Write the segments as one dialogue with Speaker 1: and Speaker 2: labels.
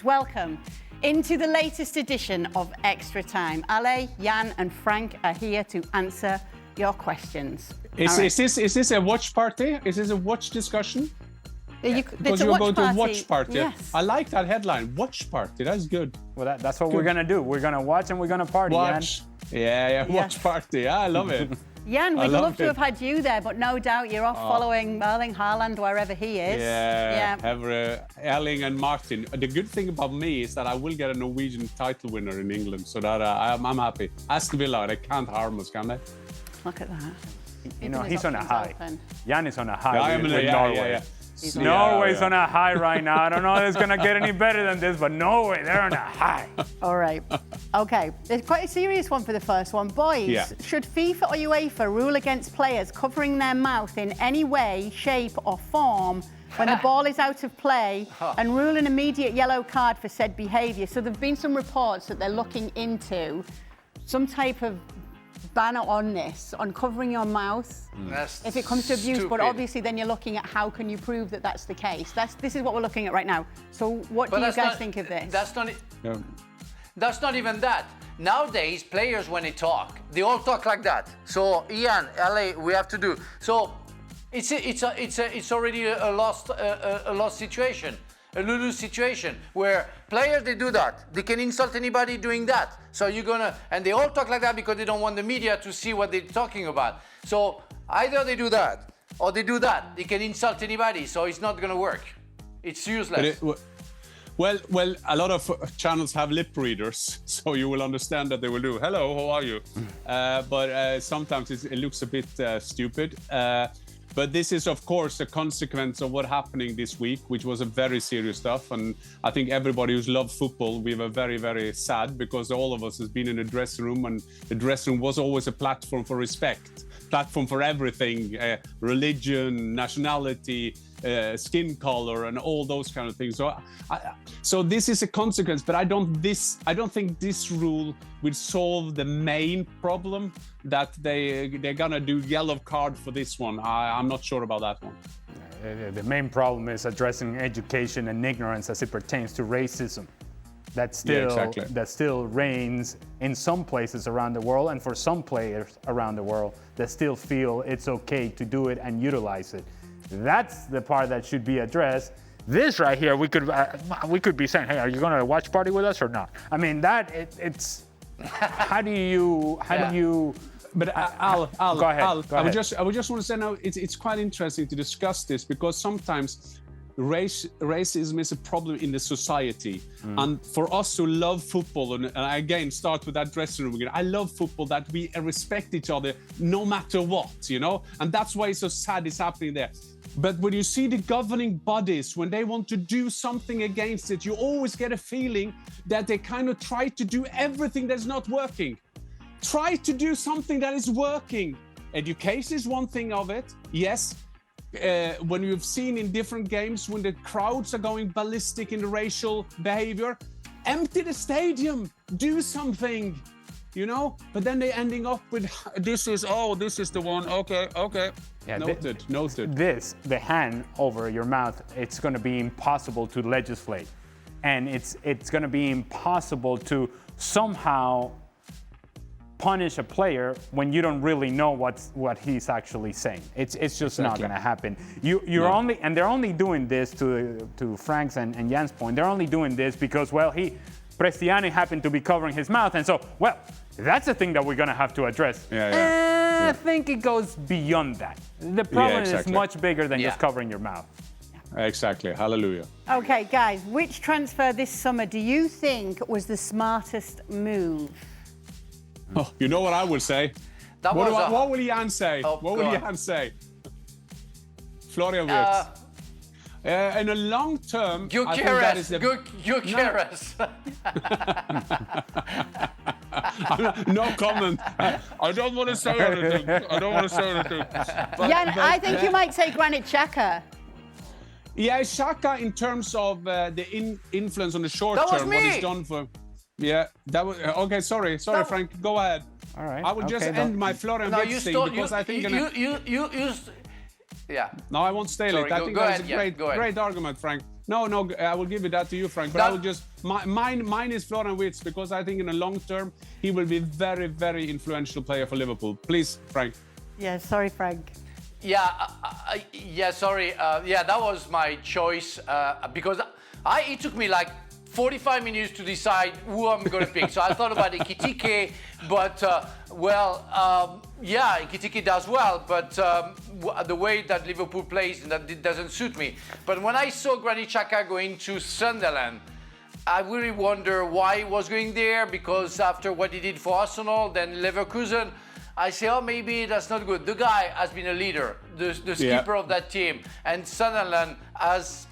Speaker 1: Welcome into the latest edition of Extra Time. Ale, Jan and Frank are here to answer your questions.
Speaker 2: Is this a watch party? Is this a watch discussion?
Speaker 1: Because
Speaker 2: you're going to a watch party.
Speaker 1: Yes.
Speaker 2: I like that headline, watch party. That's good.
Speaker 3: Well, that's what we're going to do. We're going to watch and we're going to party,
Speaker 2: Watch.
Speaker 3: Jan.
Speaker 2: Yeah, watch party. Yeah, I love it.
Speaker 1: Jan, we'd love to have had you there, but no doubt you're off following Erling Haaland wherever he is.
Speaker 2: Erling and Martin. The good thing about me is that I will get a Norwegian title winner in England, so that I'm happy. Aston Villa, they can't harm us, can they?
Speaker 1: Look at that.
Speaker 3: You know, he's on a high. Jan is on a high
Speaker 2: Yeah,
Speaker 3: with Norway.
Speaker 2: Yeah.
Speaker 3: Norway's on a high right now. I don't know if it's going to get any better than this, but Norway, they're on a high.
Speaker 1: All right. Okay. There's quite a serious one for the first one. Boys, should FIFA or UEFA rule against players covering their mouth in any way, shape or form when the ball is out of play and rule an immediate yellow card for said behaviour? So there have been some reports that they're looking into some type of ban on this, on covering your mouth if it comes to abuse, but obviously then you're looking at how can you prove that that's the case. This is what we're looking at right now. So what do you guys think of this?
Speaker 4: That's not even that. Nowadays, players, when they talk, they all talk like that. So, Ian, LA, we have to do. So, it's already a lost situation. A lose situation where players, they do that. They can insult anybody doing that. So and they all talk like that because they don't want the media to see what they're talking about. So either they do that or they do that. They can insult anybody. So it's not going to work. It's useless.
Speaker 2: Well, a lot of channels have lip readers, so you will understand that they will do, hello, how are you? But sometimes it looks a bit stupid. But this is, of course, a consequence of what's happening this week, which was a very serious stuff. And I think everybody who's loved football, we were very, very sad because all of us has been in a dressing room, and the dressing room was always a platform for respect, platform for everything, religion, nationality, skin color, and all those kind of things. So this is a consequence, but I don't think this rule will solve the main problem that they're gonna do yellow card for this one. I'm not sure about that one.
Speaker 3: The main problem is addressing education and ignorance as it pertains to racism. That still reigns in some places around the world, and for some players around the world that still feel it's okay to do it and utilize it. That's the part that should be addressed. This right here, we could be saying, hey, are you going to watch party with us or not? I mean, it's how do you?
Speaker 2: But Al,
Speaker 3: go ahead.
Speaker 2: I would just want to say now, it's quite interesting to discuss this because sometimes racism is a problem in the society. And for us who love football, and again, start with that dressing room again, I love football, that we respect each other no matter what, you know? And that's why it's so sad it's happening there. But when you see the governing bodies, when they want to do something against it, you always get a feeling that they kind of try to do everything that's not working. Try to do something that is working. Education is one thing of it, yes. When you've seen in different games, when the crowds are going ballistic in the racial behavior, empty the stadium, do something, you know? But then they're ending up with, this is the one, okay. Yeah, noted.
Speaker 3: The hand over your mouth, it's going to be impossible to legislate. And it's going to be impossible to somehow punish a player when you don't really know what he's actually saying. It's just not going to happen. They're only doing this to Frank's and Jan's point. They're only doing this because, well, Prestiani happened to be covering his mouth, and so, well, that's a thing that we're going to have to address. I think it goes beyond that. The problem is much bigger than just covering your mouth.
Speaker 2: Exactly. Hallelujah.
Speaker 1: Okay, guys, which transfer this summer do you think was the smartest move?
Speaker 2: Oh, you know what I would say? What will Jan say? What will Jan say? Florian Wirtz. In a long term, I think that is the... No comment. I don't want to say anything.
Speaker 1: Jan, I think you might say Granit Xhaka.
Speaker 2: Yeah, Xhaka in terms of the influence on the short term, what he's done for... Yeah, that was... Okay, sorry, Frank, go ahead.
Speaker 3: All right.
Speaker 2: I would just end my Florian Wirtz thing because I think...
Speaker 4: Yeah.
Speaker 2: No, I won't stay late. I think that was a great argument, Frank. No, I will give it that to you, Frank. But I will just mine is Florian Wirtz, because I think in the long term he will be very, very influential player for Liverpool. Please, Frank.
Speaker 1: Yeah, sorry, Frank.
Speaker 4: Yeah, sorry. That was my choice because it took me like 45 minutes to decide who I'm going to pick. So I thought about Ekitike, but Ekitike does well, but the way that Liverpool plays, that doesn't suit me. But when I saw Granit Xhaka going to Sunderland, I really wonder why he was going there, because after what he did for Arsenal, then Leverkusen, I say, oh, maybe that's not good. The guy has been a leader, the skipper of that team, and Sunderland has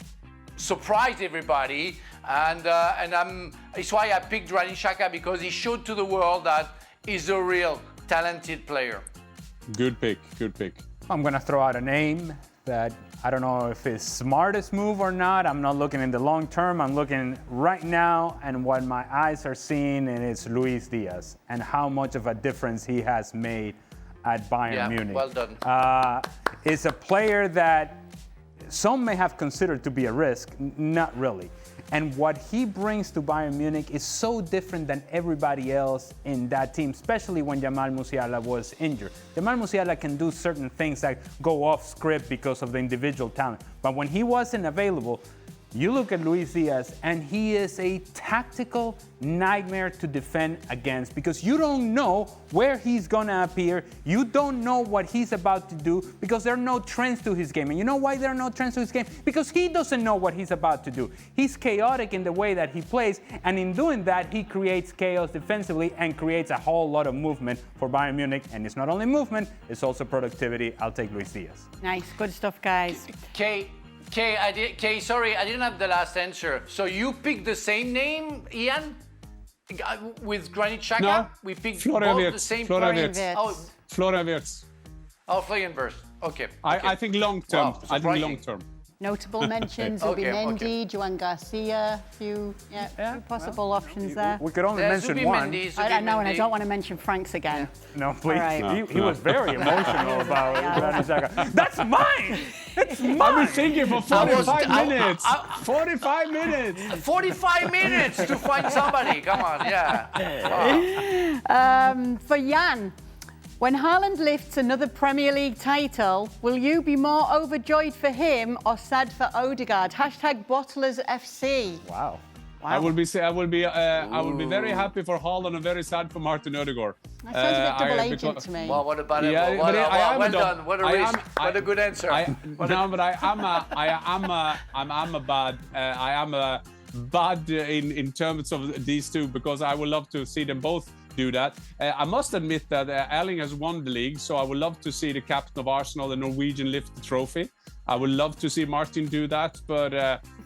Speaker 4: surprised everybody. And it's why I picked Granit Xhaka, because he showed to the world that he's a real talented player.
Speaker 2: Good pick, good pick.
Speaker 3: I'm going to throw out a name that I don't know if it's smartest move or not. I'm not looking in the long term. I'm looking right now, and what my eyes are seeing, and it's Luis Diaz and how much of a difference he has made at Bayern Munich.
Speaker 4: Well done.
Speaker 3: Is a player that some may have considered to be a risk, not really. And what he brings to Bayern Munich is so different than everybody else in that team, especially when Jamal Musiala was injured. Jamal Musiala can do certain things that go off script because of the individual talent. But when he wasn't available, you look at Luis Diaz, and he is a tactical nightmare to defend against, because you don't know where he's going to appear. You don't know what he's about to do, because there are no trends to his game. And you know why there are no trends to his game? Because he doesn't know what he's about to do. He's chaotic in the way that he plays, and in doing that, he creates chaos defensively and creates a whole lot of movement for Bayern Munich. And it's not only movement, it's also productivity. I'll take Luis Diaz.
Speaker 1: Nice, good stuff, guys.
Speaker 4: Sorry, I didn't have the last answer. So you picked the same name, Ian, with Granit Xhaka?
Speaker 2: No,
Speaker 4: We picked
Speaker 2: Florian
Speaker 4: both
Speaker 2: Wirtz.
Speaker 4: the same.
Speaker 2: Florian Wirtz. Florian Wirtz.
Speaker 4: Florian Wirtz. Okay.
Speaker 2: I think long term.
Speaker 4: Wow,
Speaker 2: I think long term.
Speaker 1: Notable mentions will be Mendy, Joan Garcia, few possible options there.
Speaker 3: We could only mention one.
Speaker 1: I know, and I don't want to mention Frank's again.
Speaker 3: No, please.
Speaker 1: Right.
Speaker 3: He was very emotional about Granit Xhaka. That's mine! It's mine!
Speaker 2: I've been thinking for 45 minutes. 45 minutes!
Speaker 4: 45 minutes to find somebody. Come on, Wow.
Speaker 1: For Jan, when Haaland lifts another Premier League title, will you be more overjoyed for him or sad for Odegaard? #Bottlers FC.
Speaker 3: Wow.
Speaker 2: I will be very happy for Haaland and very sad for Martin Odegaard.
Speaker 1: That sounds a bit double agent to me.
Speaker 4: Well, what about it?
Speaker 2: Yeah,
Speaker 4: Well done. What a risk. What a good answer.
Speaker 2: I am a bad in terms of these two, because I would love to see them both do that. I must admit that Erling has won the league, so I would love to see the captain of Arsenal, the Norwegian, lift the trophy. I would love to see Martin do that, but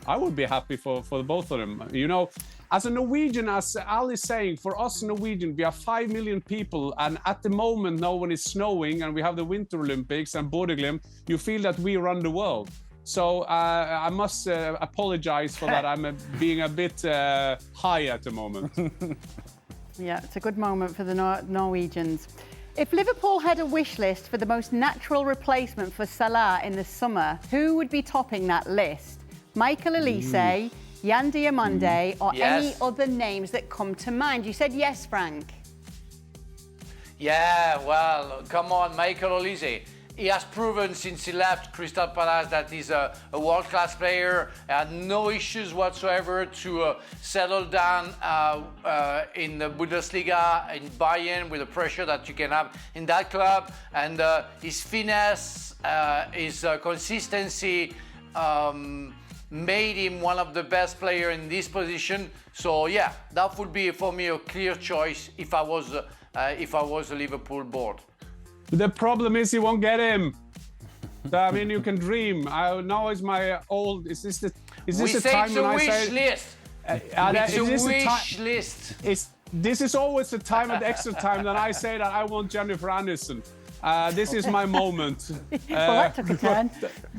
Speaker 2: I would be happy for both of them. You know, as a Norwegian, as Al is saying, for us Norwegian, we are 5 million people, and at the moment now when it's snowing and we have the Winter Olympics and Bodo Glimt, you feel that we run the world. So I must apologize for that. I'm being a bit high at the moment.
Speaker 1: Yeah, it's a good moment for the Norwegians. If Liverpool had a wish list for the most natural replacement for Salah in the summer, who would be topping that list? Michael Olise, Jan Diomande, or any other names that come to mind? You said yes, Frank.
Speaker 4: Yeah, well, come on, Michael Olise. He has proven since he left Crystal Palace that he's a world-class player, had no issues whatsoever to settle down in the Bundesliga, in Bayern, with the pressure that you can have in that club. And his finesse, his consistency made him one of the best players in this position. So yeah, that would be for me a clear choice if I was a Liverpool board.
Speaker 2: The problem is you won't get him. I mean, you can dream. Now is my old. Is this the time when I say?
Speaker 4: List. It's a wish list.
Speaker 2: This is always the time at extra time that I say that I want Jennifer Aniston. This is my moment.
Speaker 1: Well, that took a turn.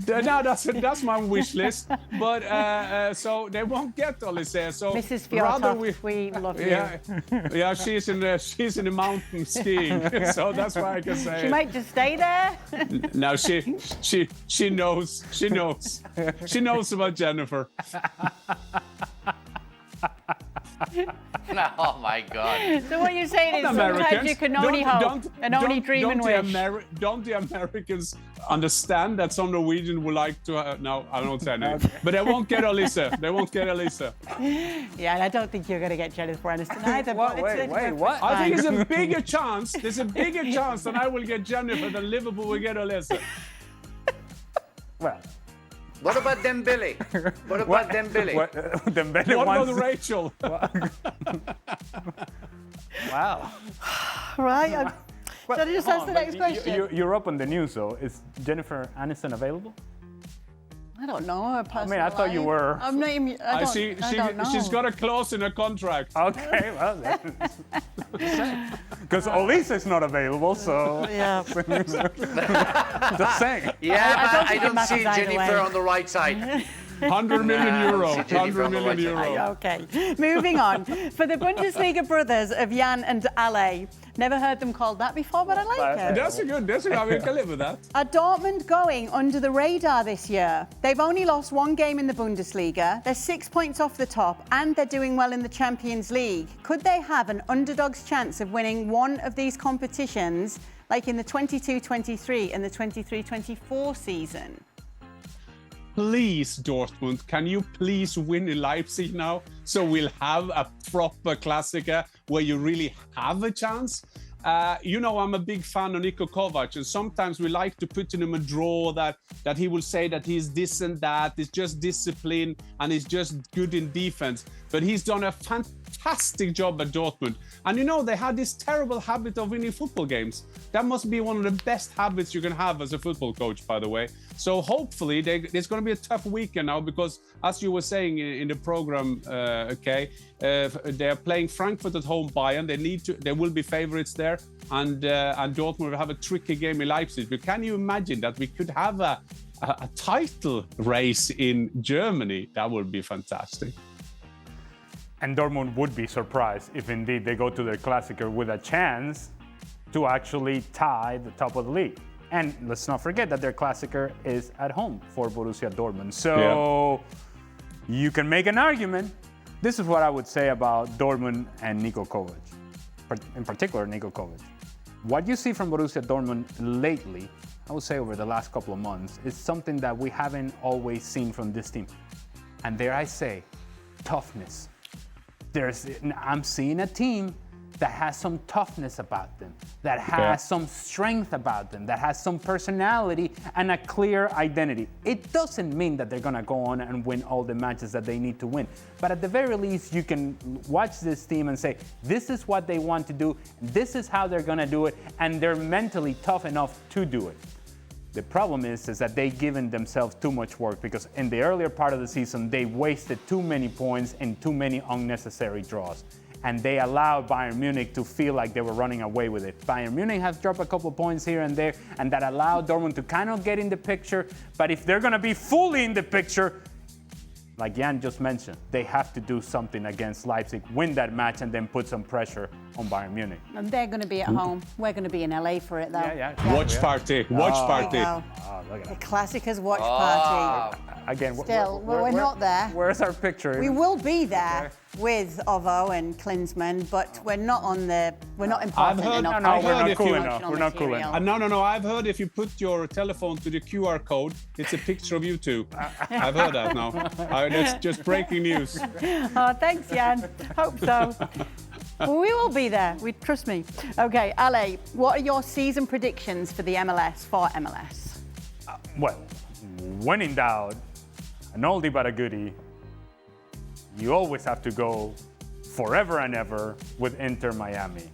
Speaker 2: No, that's my wish list. But so they won't get Olise. So
Speaker 1: Mrs.
Speaker 2: rather
Speaker 1: Fjortoft, we love you.
Speaker 2: Yeah, she's in the mountain skiing. So that's why I can say.
Speaker 1: She might just stay there.
Speaker 2: No, she knows. She knows about Jennifer.
Speaker 4: Oh my God.
Speaker 1: So what you're saying is sometimes you can only hope and only dream and wish.
Speaker 2: Don't the Americans understand that some Norwegian would like to? No, I don't say anything. But they won't get Olise. They won't get Olise.
Speaker 1: Yeah, and I don't think you're going to get Jennifer Aniston either.
Speaker 3: Wait, what?
Speaker 2: I think it's a bigger chance. There's a bigger chance that I will get Jennifer than Liverpool will get Olise.
Speaker 3: Well.
Speaker 4: What about Dembele? What about Dembele?
Speaker 3: Dembele
Speaker 2: What
Speaker 3: wants
Speaker 2: about Rachel?
Speaker 3: Wow.
Speaker 1: Right. Shall I just ask the next question?
Speaker 3: You're up on the news, though. Is Jennifer Aniston available?
Speaker 1: I don't know. Her personal
Speaker 3: I thought you
Speaker 1: life.
Speaker 3: were.
Speaker 1: I'm not even. I don't know.
Speaker 2: She's got a clause in her contract.
Speaker 3: Okay, well, because Olise is not available, so
Speaker 1: Yeah.
Speaker 3: just saying.
Speaker 4: Yeah,
Speaker 1: I don't
Speaker 4: but I
Speaker 1: think it
Speaker 4: don't
Speaker 1: matters
Speaker 4: see
Speaker 1: either
Speaker 4: Jennifer
Speaker 1: way.
Speaker 4: on the right side.
Speaker 2: 100 million euro.
Speaker 4: Jennifer
Speaker 2: 100
Speaker 4: on the
Speaker 2: million
Speaker 4: right
Speaker 2: euro.
Speaker 1: Okay. Moving on. For the Bundesliga brothers of Jan and Ale. Never heard them called that before, but I like it.
Speaker 2: That's a good. I mean, I can live with that.
Speaker 1: Are Dortmund going under the radar this year? They've only lost one game in the Bundesliga. They're 6 points off the top, and they're doing well in the Champions League. Could they have an underdog's chance of winning one of these competitions, like in the 22-23 and the 23-24 season?
Speaker 2: Please, Dortmund, can you please win in Leipzig now? So we'll have a proper Klassiker where you really have a chance. I'm a big fan of Niko Kovac, and sometimes we like to put in him a draw that he will say that he's this and that, it's just discipline and he's just good in defense. But he's done a fantastic job at Dortmund. And they had this terrible habit of winning football games. That must be one of the best habits you can have as a football coach, by the way. So hopefully there's going to be a tough weekend now because, as you were saying in the program, they're playing Frankfurt at home, Bayern. They will be favorites there, and Dortmund will have a tricky game in Leipzig. But can you imagine that we could have a title race in Germany? That would be fantastic.
Speaker 3: And Dortmund would be surprised if indeed they go to their Klassiker with a chance to actually tie the top of the league. And let's not forget that their Klassiker is at home for Borussia Dortmund. So you can make an argument. This is what I would say about Dortmund and Niko Kovac, in particular Niko Kovac. What you see from Borussia Dortmund lately, I would say over the last couple of months, is something that we haven't always seen from this team. And dare I say, toughness. I'm seeing a team that has some toughness about them, that has some strength about them, that has some personality and a clear identity. It doesn't mean that they're gonna go on and win all the matches that they need to win. But at the very least, you can watch this team and say, this is what they want to do, this is how they're gonna do it, and they're mentally tough enough to do it. The problem is that they've given themselves too much work because in the earlier part of the season, they wasted too many points and too many unnecessary draws. And they allowed Bayern Munich to feel like they were running away with it. Bayern Munich has dropped a couple points here and there, and that allowed Dortmund to kind of get in the picture. But if they're going to be fully in the picture, like Jan just mentioned, they have to do something against Leipzig, win that match, and then put some pressure on Bayern Munich.
Speaker 1: And they're going to be at home. We're going to be in LA for it, though.
Speaker 2: Watch party. Watch party.
Speaker 1: Oh,
Speaker 3: look at
Speaker 1: the
Speaker 3: that.
Speaker 1: Classicers watch party.
Speaker 3: Again,
Speaker 1: Still, we're not there.
Speaker 3: Where's our picture?
Speaker 1: We will be there with Ovo and Klinsmann, but we're not important enough.
Speaker 2: I've
Speaker 3: we're
Speaker 2: heard
Speaker 3: not
Speaker 2: if
Speaker 3: cool
Speaker 2: you-
Speaker 3: enough. We're not cool enough.
Speaker 2: No. I've heard if you put your telephone to the QR code, it's a picture of you two. I've heard that now. That's just breaking news.
Speaker 1: Oh, thanks, Jan. Hope so. Well, we will be there. Trust me. Okay, Ale, what are your season predictions for the MLS,
Speaker 3: Well, when in doubt, an oldie but a goodie, you always have to go forever and ever with Inter Miami.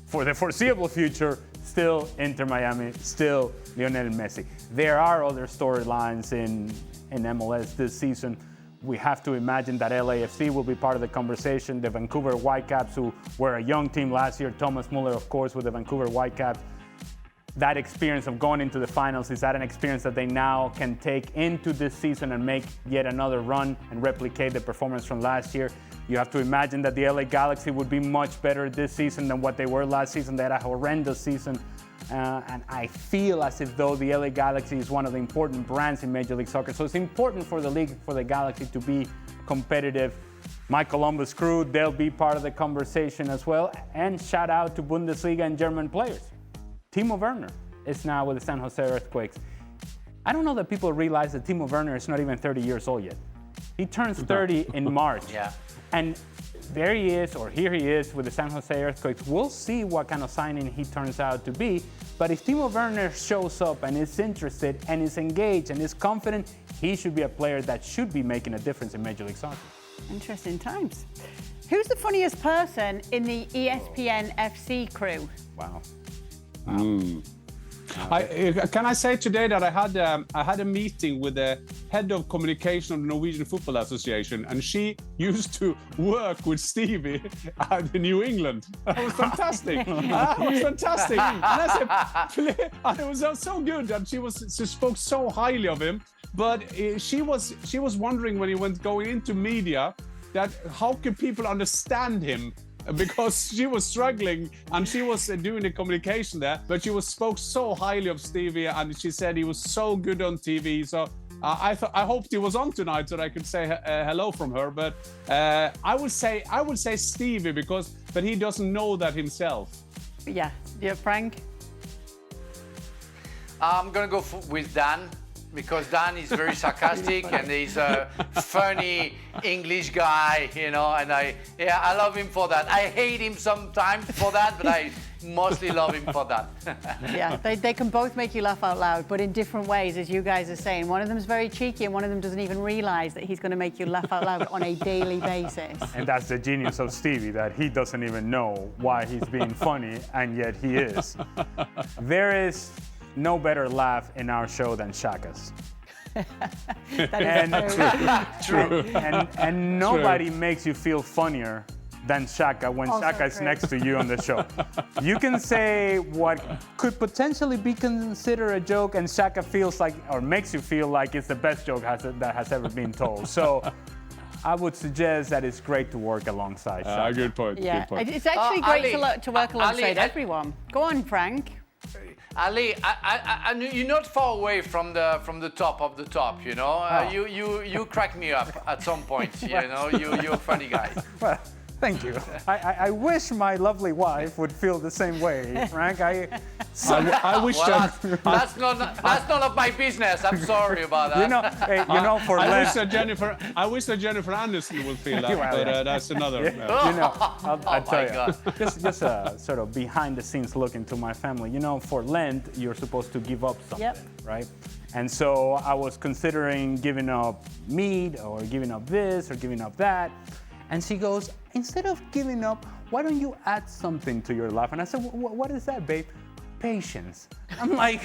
Speaker 3: For the foreseeable future, still Inter Miami, still Lionel Messi. There are other storylines in MLS this season. We have to imagine that LAFC will be part of the conversation. The Vancouver Whitecaps, who were a young team last year, Thomas Muller, of course, with the Vancouver Whitecaps. that experience of going into the finals, is that an experience that they now can take into this season and make yet another run and replicate the performance from last year? You have to imagine that the LA Galaxy would be much better this season than what they were last season. They had a horrendous season. And I feel as if though the LA Galaxy is one of the important brands in Major League Soccer. So it's important for the league, for the Galaxy to be competitive. My Columbus crew, they'll be part of the conversation as well. And shout out to Bundesliga and German players. Timo Werner is now with the San Jose Earthquakes. I don't know that people realize that Timo Werner is not even 30 years old yet. He turns 30 in March.
Speaker 4: Yeah.
Speaker 3: And there he is, or here he is with the San Jose Earthquakes. We'll see what kind of signing he turns out to be. But if Timo Werner shows up and is interested and is engaged and is confident, he should be a player that should be making a difference in Major League Soccer.
Speaker 1: Interesting times. Who's the funniest person in the ESPN FC crew?
Speaker 3: Wow.
Speaker 2: Can I say today that I had a meeting with the head of communication of the Norwegian Football Association, and she used to work with Stevie at New England. That was fantastic. That was fantastic. And I said, and it was so good, and she spoke so highly of him. But she was wondering when he went going into media that how could people understand him? Because she was struggling and she was doing the communication there, but she spoke so highly of Stevie, and she said he was so good on TV. So I hoped he was on tonight so that I could say hello from her. But I would say Stevie but he doesn't know that himself.
Speaker 1: Yeah, Frank.
Speaker 4: I'm gonna go with Dan, because Dan is very sarcastic and he's a funny English guy, you know, and I love him for that. I hate him sometimes for that, but I mostly love him for that.
Speaker 1: Yeah, they can both make you laugh out loud, but in different ways, as you guys are saying. One of them's very cheeky and one of them doesn't even realize that he's going to make you laugh out loud on a daily basis.
Speaker 3: And that's the genius of Stevie, that he doesn't even know why he's being funny, and yet he is. There is no better laugh in our show than Shaka's.
Speaker 1: True.
Speaker 3: And nobody makes you feel funnier than Shaka when Shaka is next to you on the show. You can say what could potentially be considered a joke, and Shaka feels like, or makes you feel like it's the best joke that has ever been told. So I would suggest that it's great to work alongside Shaka.
Speaker 2: Good point.
Speaker 1: Yeah,
Speaker 2: good point.
Speaker 1: it's actually great
Speaker 4: Ali,
Speaker 1: to work alongside
Speaker 4: Ali,
Speaker 1: everyone. Go on, Frank.
Speaker 4: Ali, you're not far away from the top of the top, you know. You crack me up at some point, you know. You're a funny guy.
Speaker 3: Well, thank you. I wish my lovely wife would feel the same way, Frank. I wish
Speaker 4: that's none of my business. I'm sorry about that.
Speaker 3: For
Speaker 2: I
Speaker 3: Lent,
Speaker 2: wish that Jennifer Aniston would feel that, but that's another.
Speaker 3: I'll tell you. Just a sort of behind-the-scenes look into my family. You know, for Lent, you're supposed to give up something, right? And so I was considering giving up meat, or giving up this, or giving up that. And she goes, instead of giving up, why don't you add something to your life? And I said, what is that, babe? Patience. I'm like,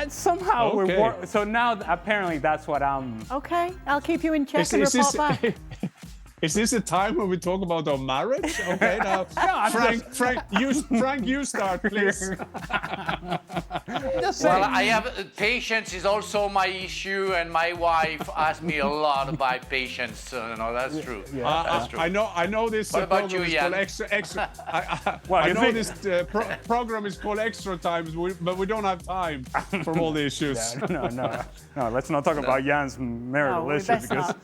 Speaker 3: somehow we're so now apparently that's what I'm.
Speaker 1: Okay, I'll keep you in check and report back.
Speaker 2: Is this a time when we talk about our marriage? Okay, now, Frank, you start, please.
Speaker 4: Well, I have patience is also my issue, and my wife asked me a lot about patience. So, that's true. Yeah. That's true.
Speaker 2: I know this program is called Extra. I know this program is called Extra Time, but we don't have time for all the issues.
Speaker 3: No. Let's not talk about Jan's marital issue, because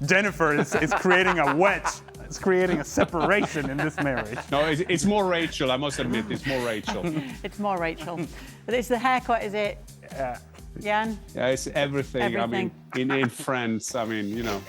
Speaker 3: Jennifer is creating a wedge. It's creating a separation in this marriage.
Speaker 2: No, it's more Rachel, I must admit. It's more Rachel.
Speaker 1: It's more Rachel. But it's the haircut, is it, Jan?
Speaker 2: Yeah, it's everything. I mean, in Friends, I mean, you know.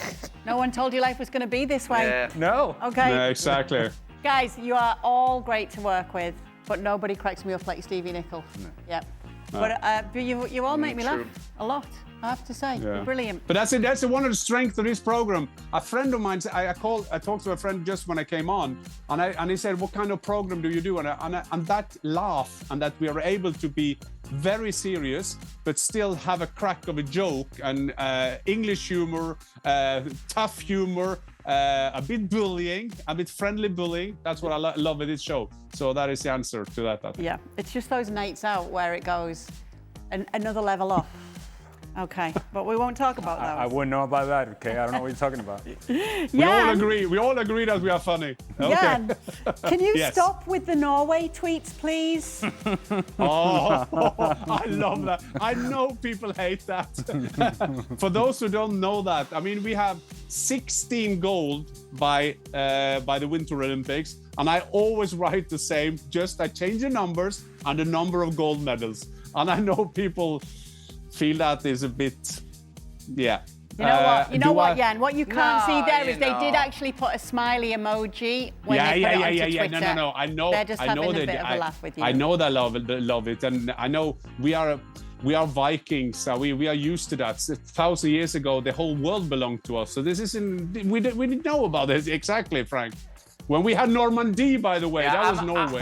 Speaker 1: No one told you life was going to be this way.
Speaker 4: Yeah.
Speaker 3: No.
Speaker 1: Okay.
Speaker 2: Yeah, exactly.
Speaker 1: Guys, you are all great to work with, but nobody cracks me up like Stevie Nicol. No. Yep. No. But you all make me laugh a lot, I have to say. Yeah. You're brilliant.
Speaker 2: But that's one of the strengths of this program. A friend of mine, I talked to a friend just when I came on, and he said, "What kind of program do you do?" And that laugh, and that we are able to be very serious, but still have a crack of a joke, and English humor, tough humor, a bit bullying, a bit friendly bullying. That's what I love with this show. So that is the answer to that.
Speaker 1: Yeah, it's just those nights out where it goes another level up. Okay, but we won't talk about those.
Speaker 3: I wouldn't know about that, okay? I don't know what you're talking about.
Speaker 2: We all agree that we are funny. Okay.
Speaker 1: Jan, can you
Speaker 2: Yes.
Speaker 1: stop with the Norway tweets, please?
Speaker 2: Oh, I love that. I know people hate that. For those who don't know that, I mean, we have 16 gold by the Winter Olympics, and I always write the same. Just I change the numbers and the number of gold medals. And I know people feel that is a bit, yeah.
Speaker 1: You know what, Jan? What you can't see there
Speaker 4: you
Speaker 1: is they did
Speaker 4: know.
Speaker 1: actually put a smiley emoji when they put it onto Twitter.
Speaker 2: No. I know.
Speaker 1: They're just
Speaker 2: I know
Speaker 1: having a
Speaker 2: they,
Speaker 1: bit of a laugh with you.
Speaker 2: I know they love it, and I know we are Vikings. So we are used to that. 1,000 years ago, the whole world belonged to us. So this isn't. We didn't know about this exactly, Frank. When we had Normandy, by the way, that was Norway.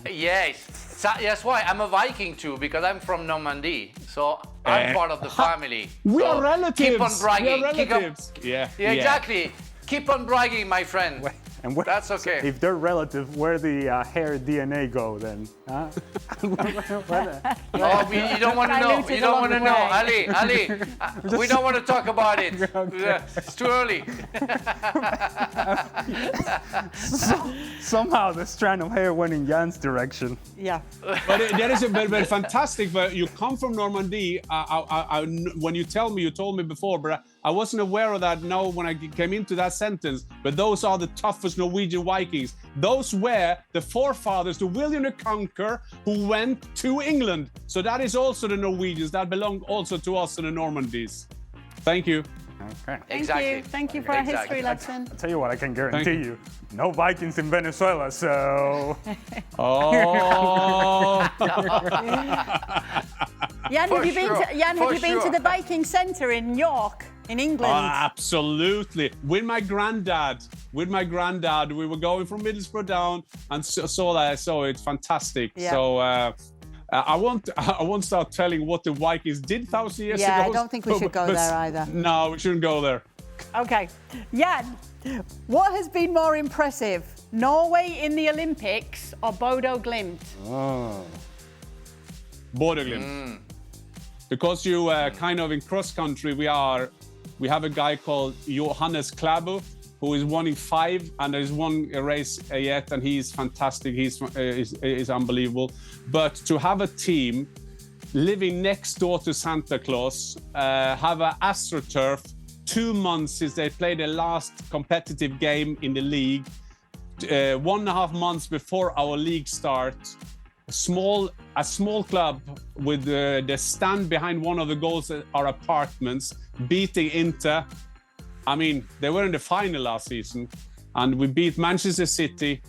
Speaker 4: Yes. That's why I'm a Viking too, because I'm from Normandy. So I'm part of the family.
Speaker 2: We
Speaker 4: So
Speaker 2: are relatives.
Speaker 4: Keep on bragging.
Speaker 2: We are relatives. Yeah,
Speaker 4: exactly. Keep on bragging, my friend.
Speaker 3: And
Speaker 4: That's okay.
Speaker 3: If they're relative, where the hair DNA go then? Huh?
Speaker 4: Oh, you don't want to know.
Speaker 1: Diluted
Speaker 4: You don't want to
Speaker 1: along
Speaker 4: know.
Speaker 1: the
Speaker 4: Ali, we don't want to talk about it.
Speaker 3: Okay.
Speaker 4: It's too early.
Speaker 3: Somehow the strand of hair went in Jan's direction.
Speaker 1: Yeah.
Speaker 2: But that is but fantastic. But you come from Normandy. When you told me before, but I wasn't aware of that now when I came into that sentence. But those are the toughest Norwegian Vikings. Those were the forefathers to William the Conqueror, who went to England. So that is also the Norwegians that belong also to us in the Normandies. Thank you.
Speaker 3: Okay.
Speaker 4: Exactly.
Speaker 1: Thank you for a history lesson.
Speaker 3: I'll tell you what, I can guarantee you, no Vikings in Venezuela, so...
Speaker 2: Oh.
Speaker 1: Jan,
Speaker 4: For
Speaker 1: have you
Speaker 4: sure.
Speaker 1: been to the Viking Centre in York, in England?
Speaker 2: Absolutely. With my granddad, we were going from Middlesbrough down and saw that. So it's fantastic.
Speaker 1: Yeah.
Speaker 2: So I won't start telling what the Vikings did 1,000 years ago.
Speaker 1: Yeah, I don't think we should go there either.
Speaker 2: No, we shouldn't go there.
Speaker 1: Okay. Jan, what has been more impressive, Norway in the Olympics or Bodo Glimt?
Speaker 2: Bodo Glimt. Because you kind of in cross country, we have a guy called Johannes Klæbo, who is 1 in 5, and there's one race yet, and he's fantastic. He's unbelievable. But to have a team living next door to Santa Claus, have an AstroTurf 2 months since they played their last competitive game in the league, 1.5 months before our league starts. A small club with the stand behind one of the goals at our apartments, beating Inter. I mean, they were in the final last season, and we beat Manchester City.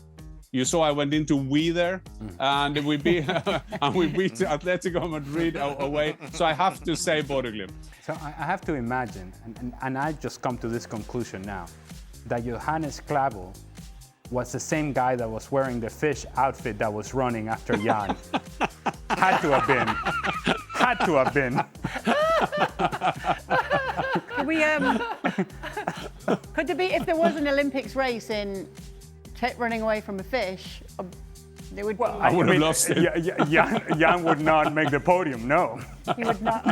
Speaker 2: You saw I went into we there, and we beat Atletico Madrid away. So I have to say Bodo Glimt.
Speaker 3: So I have to imagine, and I just come to this conclusion now, that Johannes Klæbo was the same guy that was wearing the fish outfit that was running after Jan. Had to have been. Had to have been.
Speaker 1: Could there be, if there was an Olympics race in running away from a fish, they would.
Speaker 2: I would have lost it.
Speaker 3: Jan would not make the podium, no.
Speaker 1: He would not.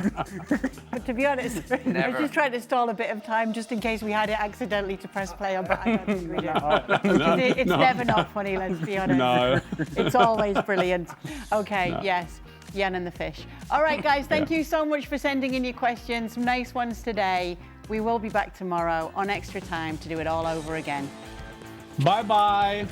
Speaker 1: But to be honest, I was just trying to stall a bit of time just in case we had it accidentally to press play on, but I don't think we did. It's never not funny, let's be honest.
Speaker 2: No.
Speaker 1: It's always brilliant. Okay, yes. Jan and the fish. All right, guys, thank you so much for sending in your questions. Some nice ones today. We will be back tomorrow on Extra Time to do it all over again.
Speaker 2: Bye-bye.